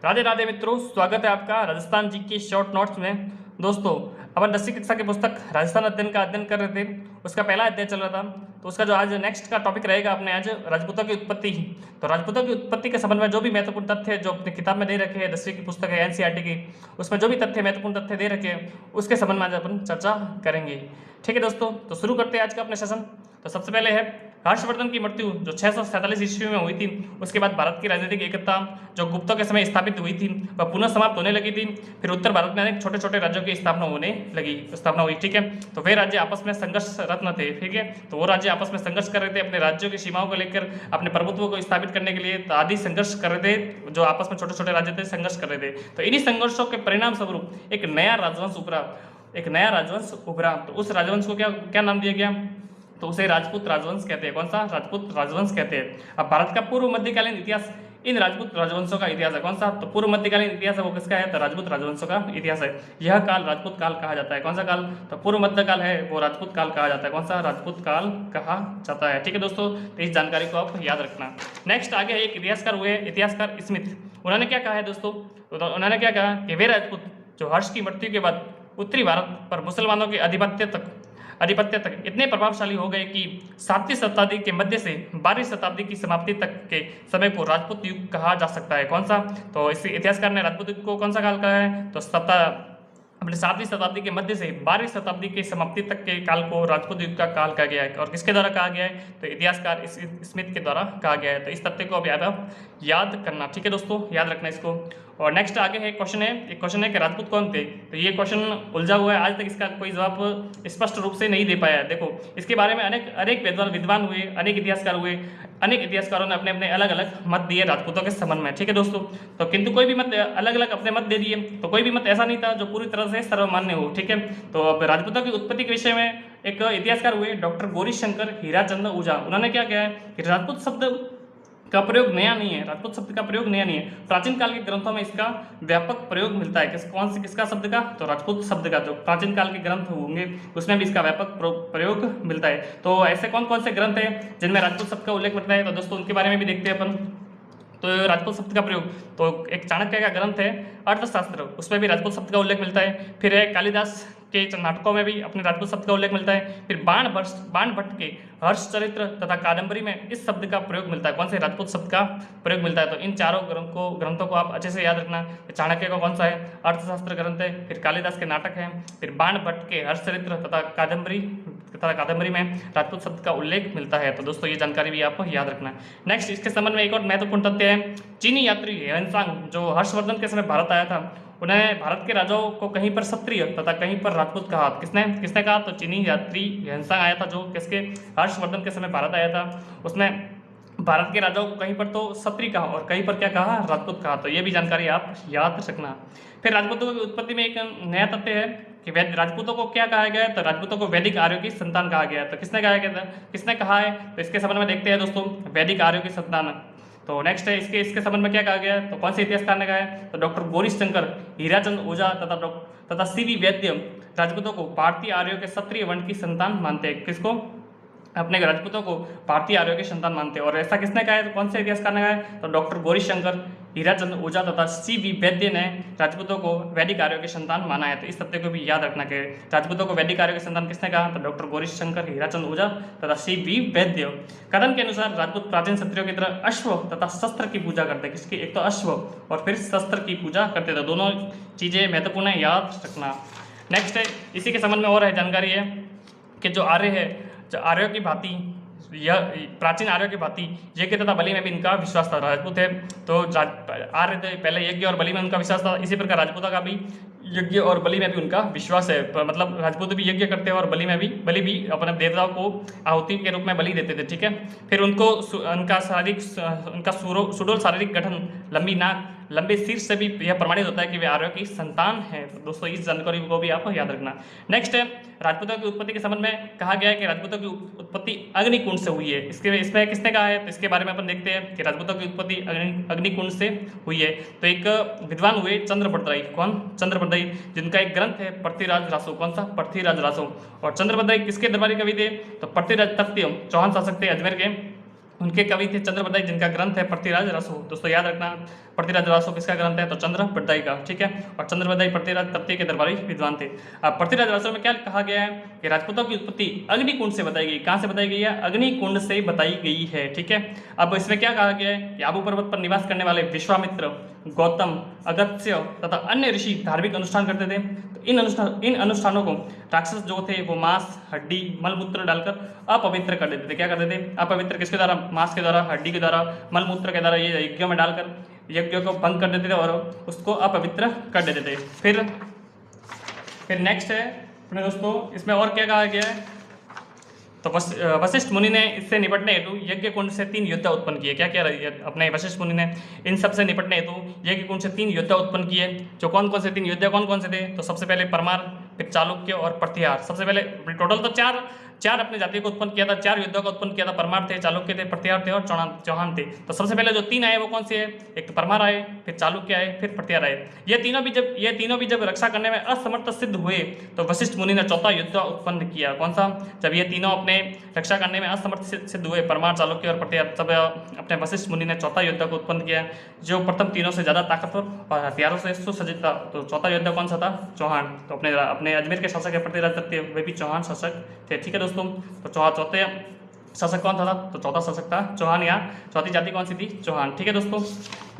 राधे राधे मित्रों, स्वागत है आपका राजस्थान जी के शॉर्ट नोट्स में। दोस्तों, अपन 10वीं कक्षा की पुस्तक राजस्थान अध्ययन का अध्ययन कर रहे थे। उसका पहला अध्याय चल रहा था, तो उसका जो आज नेक्स्ट का टॉपिक रहेगा अपने आज राजपूतों की उत्पत्ति। तो राजपूतों की उत्पत्ति के संबंध में जो भी महत्वपूर्ण तथ्य जो अपनी किताब में दे रखे हैं, 10वीं की पुस्तक है एनसीईआरटी की, उसमें जो भी तथ्य महत्वपूर्ण तथ्य दे रखे हैं उसके संबंध में आज अपन चर्चा करेंगे। ठीक है दोस्तों, तो शुरू करते हैं आज का अपने सेशन। तो सबसे पहले है हर्षवर्धन की मृत्यु जो 647 ईस्वी में हुई थी। उसके बाद भारत की राजनीतिक एकता जो गुप्तों के समय स्थापित हुई थी वह पुनः समाप्त होने लगी थी। फिर उत्तर भारत में अनेक छोटे छोटे राज्यों की स्थापना हुई। ठीक है, तो वे राज्य आपस में संघर्ष रत्न थे। ठीक है, तो वो राज्य आपस में संघर्ष कर रहे थे अपने राज्यों की सीमाओं को लेकर, अपने प्रभुत्व को स्थापित करने के लिए आदि संघर्ष कर रहे थे। जो आपस में छोटे छोटे राज्य थे संघर्ष कर रहे थे, तो इन्हीं संघर्षों के परिणाम स्वरूप एक नया राजवंश उभरा। तो उस राजवंश को क्या क्या नाम दिया गया? तो उसे राजपूत राजवंश कहते हैं। कौन सा? राजपूत राजवंश कहते हैं। अब भारत का पूर्व मध्यकालीन इतिहास इन राजपूत राजवंशों का इतिहास है। कौन सा? तो पूर्व मध्यकालीन इतिहास है वो किसका है? तो राजपूत राजवंशों का इतिहास है। यह काल राजपूत काल कहा जाता है। कौन सा काल? तो पूर्व मध्यकाल है वो राजपूत काल कहा जाता है। कौन सा? राजपूत काल कहा जाता है। ठीक है दोस्तों, तो इस जानकारी को आप याद रखना। नेक्स्ट आगे है एक इतिहासकार हुए, इतिहासकार स्मिथ। उन्होंने क्या कहा है दोस्तों? तो उन्होंने क्या कहा कि वे राजपूत जो हर्ष की मृत्यु के बाद उत्तरी भारत पर मुसलमानों के आधिपत्य तक इतने प्रभावशाली हो गए कि 7वीं शताब्दी के मध्य से 12वीं शताब्दी की समाप्ति तक के समय को राजपूत युग कहा जा सकता है। कौन सा? तो इस इतिहासकार ने राजपूत युग को कौन सा काल कहा है? तो अपने 7वीं शताब्दी के मध्य से 12वीं शताब्दी की समाप्ति तक के काल को राजपूत युग का काल कहा गया है। और किसके द्वारा कहा गया है? तो इतिहासकार स्मिथ के द्वारा कहा गया है। तो इस तथ्य को अब याद करना। ठीक है दोस्तों, याद रखना इसको। और नेक्स्ट आगे है क्वेश्चन है कि राजपूत कौन थे? तो ये क्वेश्चन उलझा हुआ है, आज तक इसका कोई जवाब स्पष्ट रूप से नहीं दे पाया है। देखो, इसके बारे में अनेक विद्वान हुए, अनेक इतिहासकार हुए, अनेक इतिहासकारों ने अपने अपने अलग अलग मत दिए राजपूतों के संबंध में। ठीक है दोस्तों, तो किंतु कोई भी मत अलग अलग अपने मत दे दिए, तो कोई भी मत ऐसा नहीं था जो पूरी तरह से सर्वमान्य हो। ठीक है, तो अब राजपूतों की उत्पत्ति के विषय में एक इतिहासकार हुए डॉक्टर गौरीशंकर हीराचंद ऊझा। उन्होंने क्या किया है कि राजपूत शब्द का प्रयोग नया नहीं है। राजपूत शब्द का प्रयोग नया नहीं है। प्राचीन काल के ग्रंथों में इसका व्यापक प्रयोग मिलता है। किसका शब्द का? तो राजपूत शब्द का। जो प्राचीन काल के ग्रंथ होंगे उसमें भी इसका व्यापक प्रयोग मिलता है। तो ऐसे कौन कौन से ग्रंथ हैं जिनमें राजपूत शब्द का उल्लेख मिलता है? तो दोस्तों उनके बारे में भी देखते हैं अपन। तो राजपूत शब्द का प्रयोग, तो एक चाणक्य का ग्रंथ है अर्थशास्त्र, उसमें भी राजपूत शब्द का उल्लेख मिलता है। फिर है कालिदास के नाटकों में भी अपने राजपूत शब्द का उल्लेख मिलता है। फिर बाण भट्ट के हर्षचरित्र तथा कादंबरी में इस शब्द का प्रयोग मिलता है। कौन से? राजपूत शब्द का प्रयोग मिलता है। तो इन चारों ग्रंथों को आप अच्छे से याद रखना। चाणक्य का कौन सा है? अर्थशास्त्र ग्रंथ है। फिर कालिदास के नाटक हैं। फिर बाण भट्ट के हर्षचरित्र तथा कादंबरी में राजपूत शब्द का उल्लेख मिलता है। तो दोस्तों ये जानकारी भी आपको याद रखना है। नेक्स्ट इसके संबंध में एक और महत्वपूर्ण तथ्य है, चीनी यात्री ह्वेनसांग जो हर्षवर्धन के समय भारत आया था, उन्हें भारत के राजाओं को कहीं पर क्षत्रिय तथा कहीं पर राजपूत कहा। किसने कहा? तो चीनी यात्री ह्वेनसांग आया था जो किसके? हर्षवर्धन के समय भारत आया था। उसने भारत के राजाओं को कहीं पर तो क्षत्रिय कहा और कहीं पर क्या कहा? राजपूत कहा। तो ये भी जानकारी आप याद रखना। फिर राजपूतों की उत्पत्ति में एक नया तथ्य है कि राजपूतों को क्या कहा गया है? तो राजपूतों को वैदिक आर्यों की संतान कहा गया है। तो किसने कहा है? तो इसके संबंध में देखते हैं दोस्तों, वैदिक आर्यों की संतान। तो नेक्स्ट है इसके संबंध में क्या कहा गया है? तो कौन से इतिहासकार ने कहा है? तो डॉक्टर गौरीशंकर हीराचंद ऊझा तथा सीवी वैद्य राजपूतों को भारतीय आर्यों के क्षत्रिय वर्ण की संतान मानते हैं। किसको? अपने राजपूतों को भारतीय आर्यों की संतान मानते हैं। और ऐसा किसने कहा है? तो कौन से इतिहासकार ने कहा है? तो डॉक्टर गौरीशंकर हीराचंद ऊझा तथा सीवी वैद्य ने राजपूतों को वैदिक आर्यों की संतान माना है। तो इस तथ्य को भी याद रखना कि राजपूतों को वैदिक आर्यों की संतान किसने कहा? तो डॉक्टर गौरीशंकर हीराचंद ऊझा तथा सीवी वैद्य। कथन के अनुसार राजपूत प्राचीन क्षत्रियों की तरह अश्व तथा शस्त्र की पूजा करते। किसकी? एक तो अश्व और फिर शस्त्र की पूजा करते थे। दोनों चीजें महत्वपूर्ण है, याद रखना। नेक्स्ट है इसी के संबंध में और है जानकारी है कि जो आर्यों की भांति यह प्राचीन आर्यों की भांति यज्ञ तथा बलि में भी इनका विश्वास था। राजपूत है तो आर्य थे पहले यज्ञ और बलि में उनका विश्वास था। इसी प्रकार राजपूतों का भी यज्ञ और बलि में भी उनका विश्वास है। मतलब राजपूत भी यज्ञ करते हैं और बलि भी अपने देवताओं को आहुति के रूप में बलि देते थे। ठीक है, फिर उनका सुडौल शारीरिक गठन, लंबी नाक, लंबे सिर से भी यह प्रमाणित होता है कि वे आर्यों की संतान है। तो दोस्तों इस जानकारी को भी आपको याद रखना। नेक्स्ट है राजपूतों की उत्पत्ति के संबंध में कहा गया है कि राजपूतों की उत्पत्ति अग्निकुंड से हुई है। इसमें किसने कहा है? तो इसके बारे में अपन देखते हैं कि राजपूतों की उत्पत्ति अग्निकुंड से हुई है। तो एक विद्वान हुए चंद्रभद्राई। कौन? चंद्रभद्राई, जिनका एक ग्रंथ है पृथ्वीराज रासो। कौन सा? पृथ्वीराज रासो। और चंद्रभद्राई किसके दरबारी कवि थे? तो पृथ्वीराज तृतीय चौहान शासक थे अजमेर के। उनके कवि थे चंद्रबरदाई, जिनका ग्रंथ है पृथ्वीराज रसो। दोस्तों याद रखना, पृथ्वीराज रसो किसका ग्रंथ है, तो चंद्रबरदाई का, ठीक है। और चंद्रबरदाई पृथ्वीराज तृतीय के दरबारी विद्वान थे। अब पृथ्वीराज रसो में क्या कहा गया है कि राजपूतों की उत्पत्ति अग्निकुंड से बताई गई। कहाँ से बताई गई है, अग्निकुंड से बताई गई है, ठीक है। अब इसमें क्या कहा गया है कि आबू पर्वत पर निवास करने वाले विश्वामित्र, गौतम, अगस्त्य तथा अन्य ऋषि धार्मिक अनुष्ठान करते थे। तो इन अनुष्ठानों को राक्षस जो थे वो मांस, हड्डी, मलमूत्र डालकर अपवित्र कर देते थे। क्या करते थे, अपवित्र किसके द्वारा, मांस के द्वारा, हड्डी के द्वारा, मलमूत्र के द्वारा, ये यज्ञों में डालकर यज्ञ को भंग कर देते थे और उसको अपवित्र कर देते थे। फिर नेक्स्ट है अपने दोस्तों, इसमें और क्या कहा गया है, तो वशिष्ठ मुनि ने इससे निपटने हेतु यज्ञ कुंड से 3 योद्धा उत्पन्न किए। क्या क्या अपने वशिष्ठ मुनि ने इन सब से निपटने हेतु यज्ञ कुंड से 3 योद्धा उत्पन्न किए। जो कौन कौन से 3 योद्धा कौन कौन से थे, तो सबसे पहले परमार, फिर चालुक्य और प्रतिहार। सबसे पहले टोटल तो चार अपने जाति को उत्पन्न किया था, 4 योद्धा को उत्पन्न किया था। परमार थे, चालुक्य थे, प्रतिहार थे और चौहान थे। तो सबसे पहले जो 3 आए वो कौन से है, एक तो परमार आए, फिर चालुक्य आए, फिर प्रतिहार आए। ये तीनों भी जब रक्षा करने में असमर्थ सिद्ध हुए तो वशिष्ठ मुनि ने चौथा योद्धा उत्पन्न किया। कौन सा, जब ये तीनों अपने रक्षा करने में असमर्थ सिद्ध हुए, परमार, चालुक्य और प्रतिहार, तब अपने वशिष्ठ मुनि ने चौथा योद्धा को उत्पन्न किया, जो प्रथम तीनों से ज्यादा ताकतवर और हथियारों से सुसज्जित था। तो चौथा योद्धा कौन सा था, चौहान। तो अपने अजमेर के शासक है पृथ्वीराज तृतीय, वे भी चौहान शासक थे, ठीक है दोस्तों। तो चौथे शासक कौन था, तो चौथा शासक था चौहान। यहाँ चौथी जाति कौन सी थी, चौहान, ठीक है दोस्तों।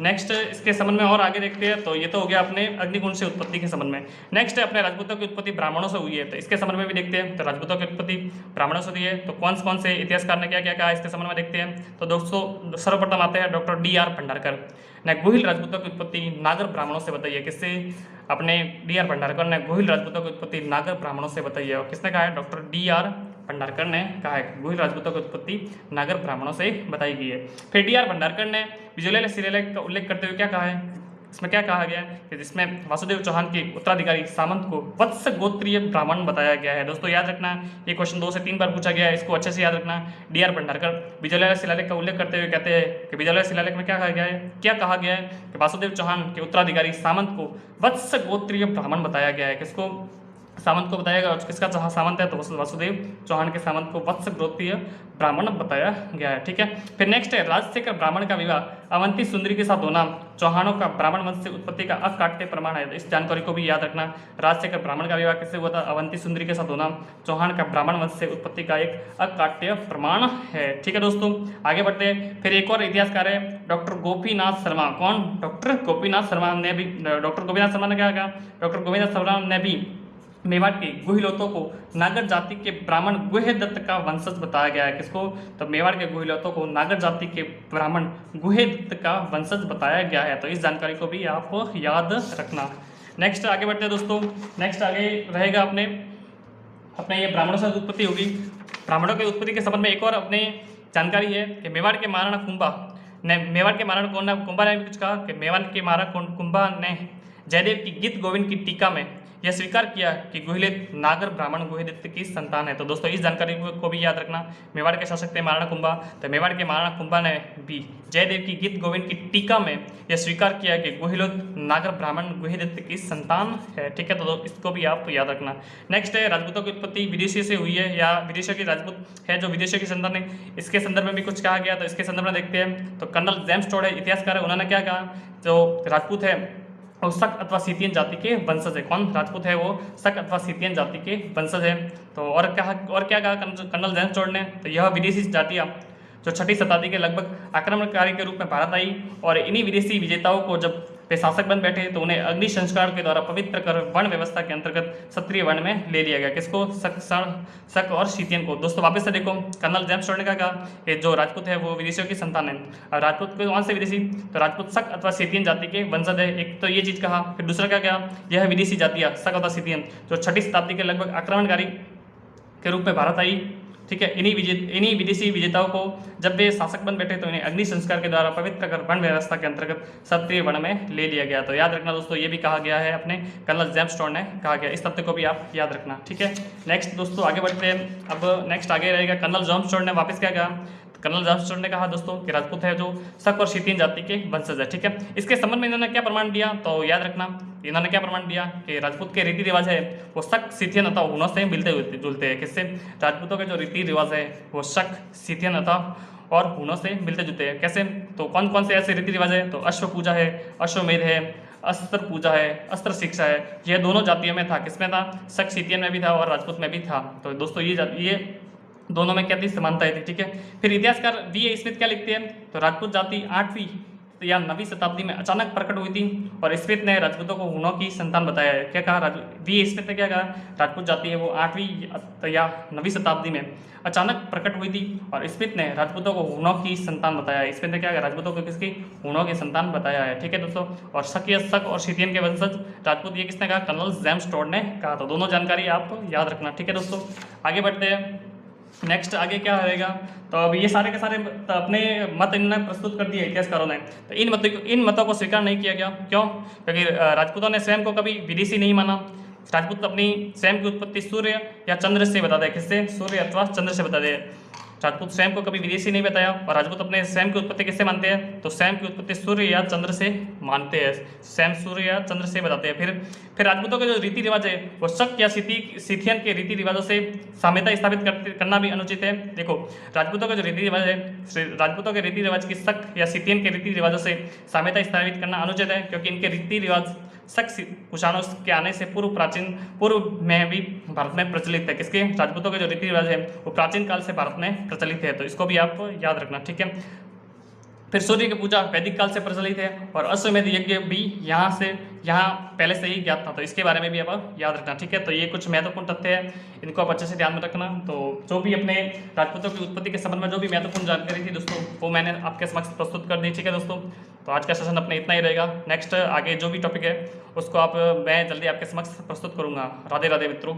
नेक्स्ट इसके संबंध में और आगे देखते हैं। तो ये तो हो गया अपने अग्निकुंड से उत्पत्ति के संबंध में। नेक्स्ट है अपने राजपूतों की उत्पत्ति ब्राह्मणों से हुई है, तो इसके संबंध में भी देखते हैं। तो राजपूतों की उत्पत्ति ब्राह्मणों से हुई है, तो कौन से इतिहासकार ने क्या क्या कहा इसके संबंध में देखते हैं। तो दोस्तों सर्वप्रथम आते हैं डॉक्टर D.R. भंडारकर ने गोहिल राजपूतों की उत्पत्ति नागर ब्राह्मणों से बताई है। किससे, अपने D.R. भंडारकर ने गोहिल राजपूतों की उत्पत्ति नागर ब्राह्मणों से बताई है। और किसने कहा है, डॉक्टर D.R. भंडारकर ने कहा है गोहिल राजपूतों की उत्पत्ति नागर ब्राह्मणों से बताई गई है। फिर D.R. भंडारकर ने विजयोल्लेख शिलालेख का उल्लेख करते हुए क्या कहा है, इसमें क्या कहा गया है कि जिसमें वासुदेव चौहान के उत्तराधिकारी सामंत को वत्स गोत्रीय ब्राह्मण बताया गया है। दोस्तों याद रखना, ये क्वेश्चन 2 से 3 बार पूछा गया है, इसको अच्छे से याद रखना। D.R. भंडारकर विजयोल्लेख शिलालेख का उल्लेख करते हुए कहते हैं कि विजयोल्लेख शिलालेख में क्या कहा गया है कि वासुदेव चौहान के उत्तराधिकारी सामंत को वत्स गोत्रीय ब्राह्मण बताया गया है। किसको, सामंत को बताया गया। किसका सामंत है, तो वासुदेव चौहान के सामंत को वत्स गोत्रीय ब्राह्मण बताया गया है, ठीक है। फिर नेक्स्ट है राजशेखर ब्राह्मण का विवाह अवंती सुंदरी के साथ होना चौहानों का ब्राह्मण वंश से उत्पत्ति का अकाट्य प्रमाण है। तो इस जानकारी को भी याद रखना। राजशेखर ब्राह्मण का विवाह किससे हुआ था, अवंती सुंदरी के साथ होना चौहान का ब्राह्मण वंश से उत्पत्ति का एक अकाट्य प्रमाण है, ठीक है दोस्तों। आगे बढ़ते हैं। फिर एक और इतिहासकार है डॉक्टर गोपीनाथ शर्मा। कौन, डॉक्टर गोपीनाथ शर्मा ने भी, डॉक्टर गोपीनाथ शर्मा ने क्या कहा, डॉक्टर गोपीनाथ शर्मा ने भी मेवाड़ के गुहिलोतों को नागर जाति के ब्राह्मण गुहेदत्त का वंशज बताया गया है। किसको, तो मेवाड़ के गुहिलोतों को नागर जाति के ब्राह्मण गुहेदत्त का वंशज बताया गया है। तो इस जानकारी को भी आप याद रखना। नेक्स्ट आगे बढ़ते हैं दोस्तों। नेक्स्ट आगे रहेगा अपने ये ब्राह्मणों से उत्पत्ति होगी। ब्राह्मणों की उत्पत्ति के संबंध में एक और अपने जानकारी है कि मेवाड़ के महाराणा कुंभा ने कुछ कहा कि मेवाड़ के महाराणा कुंभा ने जयदेव की गीत गोविंद की टीका में यह स्वीकार किया कि गुहिलित नागर ब्राह्मण गुहेदत्त की संतान है। तो दोस्तों इस जानकारी को भी याद रखना। मेवाड़ के शासक थे महाराणा कुंभा, तो मेवाड़ के महाराणा कुंभा ने भी जयदेव की गीत गोविंद की टीका में यह स्वीकार किया कि गुहिलित नागर ब्राह्मण गुहेदत्त की संतान है, ठीक है। तो इसको भी आप याद रखना। नेक्स्ट है राजपूतों की उत्पत्ति विदेशी से हुई है या विदेशियों की राजपूत है जो विदेशियों की संतान है। इसके संदर्भ में भी कुछ कहा गया, तो इसके संदर्भ में देखते हैं। तो कर्नल जेम्स टोड है इतिहासकार है, उन्होंने क्या कहा, जो राजपूत है वो शक अथवा सीतियन जाति के वंशज है। कौन राजपूत है, वो शक अथवा सीतियन जाति के वंशज है। तो और क्या कहा कर्नल जेम्स टोड ने, तो यह विदेशी जातियाँ जो 6वीं शताब्दी के लगभग आक्रमणकारी के रूप में भारत आई और इन्हीं विदेशी विजेताओं को जब वे शासक बन बैठे तो उन्हें अग्नि संस्कार के द्वारा पवित्र कर वर्ण व्यवस्था के अंतर्गत क्षत्रिय वर्ण में ले लिया गया। किसको, शक और शीतियन को। दोस्तों वापस से देखो, कर्नल जेम्स टोड ने क्या कहा कि जो राजपूत है वो विदेशियों की संतान है। और राजपूत कौन से विदेशी, तो राजपूत शक अथवा शीतियन जाति के वंशज है। एक तो ये चीज कहा, फिर दूसरा क्या कहा, यह विदेशी जातियाँ शक अथवा शीतियन जो 6वीं शताब्दी के लगभग आक्रमणकारी के रूप में भारत आई, ठीक है। इन्हीं विदेशी विजेताओं को जब वे शासक बन बैठे तो इन्हें अग्नि संस्कार के द्वारा पवित्र कर वर्ण व्यवस्था के अंतर्गत क्षत्रिय वर्ण में ले लिया गया। तो याद रखना दोस्तों, ये भी कहा गया है अपने कर्नल जेम्स टोड ने कहा गया। इस तथ्य को भी आप याद रखना, ठीक है। नेक्स्ट दोस्तों आगे बढ़ते हैं। अब नेक्स्ट आगे रहेगा कर्नल जेम्स टोड ने वापस क्या कहा, कर्नल जेम्स टोड ने कहा दोस्तों कि राजपूत है जो शक और शीतियन जाति के वंशज है, ठीक है। इसके संबंध में इन्होंने क्या प्रमाण दिया, तो याद रखना इन्होंने क्या प्रमाण दिया कि राजपूत के रीति रिवाज है वो शक शीतियन अथवा हुनों से मिलते जुलते हैं। किससे, राजपूतों के जो रीति रिवाज है वो शक शीतियन अथवा और हूणों से मिलते जुलते हैं। कैसे? तो कौन कौन से ऐसे रीति रिवाज है? तो अश्व पूजा है, अश्वमेध है, अस्त्र पूजा है, अस्त्र शिक्षा है। ये दोनों जातियों में था। किसमें था? शक, सीतियन में भी था और राजपूत में भी था। तो दोस्तों ये दोनों में क्या थी? समानताएं थी। ठीक है। फिर इतिहासकार वी ए स्मिथ क्या लिखते हैं? तो राजपूत जाति 8वीं या 9वीं शताब्दी में अचानक प्रकट हुई थी और स्मिथ ने राजपूतों को हूणों की संतान बताया है। क्या कहा? वी ए स्मिथ ने क्या कहा? राजपूत जाति है वो 8वीं या 9वीं शताब्दी में अचानक प्रकट हुई थी और स्मिथ ने राजपूतों को हूणों की संतान बताया है। स्मिथ ने क्या कहा? राजपूतों को किसकी? हूणों की संतान बताया है। ठीक है दोस्तों। और शक और सीतियन के वंशज राजपूत, ये किसने कहा? कर्नल जेम्स टोड ने कहा। तो दोनों जानकारी आप याद रखना। ठीक है दोस्तों, आगे बढ़ते हैं। नेक्स्ट आगे क्या रहेगा? तो अब ये सारे के सारे अपने मत इन्होंने प्रस्तुत कर दिए इतिहासकारों ने। तो इन मतों को स्वीकार नहीं किया गया। क्यों? क्योंकि राजपूतों ने स्वयं को कभी विदेशी नहीं माना। राजपूत अपनी स्वयं की उत्पत्ति सूर्य या चंद्र से बताते हैं। किससे? सूर्य अथवा चंद्र से बताते हैं। राजपूत स्वयं को कभी विदेशी नहीं बताया और राजपूत अपने स्वयं की उत्पत्ति किससे मानते हैं? तो स्वयं की उत्पत्ति सूर्य या चंद्र से मानते हैं। स्वयं सूर्य या चंद्र से बताते हैं। फिर राजपूतों के जो रीति रिवाज है वो शक या सीथियन के रीति रिवाजों से साम्यता स्थापित करना भी अनुचित है। देखो, राजपूतों के जो रीति रिवाज है, राजपूतों के रीति रिवाज की शक या सीथियन के रीति रिवाजों से साम्यता स्थापित करना अनुचित है, क्योंकि इनके रीति रिवाज शक कुषाणों के आने से पूर्व में भी भारत में प्रचलित है। किसके? राजपूतों के जो रीति रिवाज है वो प्राचीन काल से भारत में प्रचलित है। तो इसको भी आप याद रखना। ठीक है। फिर सूर्य की पूजा वैदिक काल से प्रचलित है और अश्वमेध यज्ञ भी यहाँ पहले से ही ज्ञात था। तो इसके बारे में भी आप याद रखना। ठीक है। तो ये कुछ महत्वपूर्ण तथ्य है, इनको आप अच्छे से ध्यान में रखना। तो जो भी अपने राजपूतों की उत्पत्ति के संबंध में जो भी महत्वपूर्ण जानकारी थी दोस्तों, वो मैंने आपके समक्ष प्रस्तुत कर दी। ठीक है दोस्तों, तो आज का सेशन अपने इतना ही रहेगा। नेक्स्ट आगे जो भी टॉपिक है उसको मैं जल्दी आपके समक्ष प्रस्तुत करूँगा। राधे राधे मित्रों।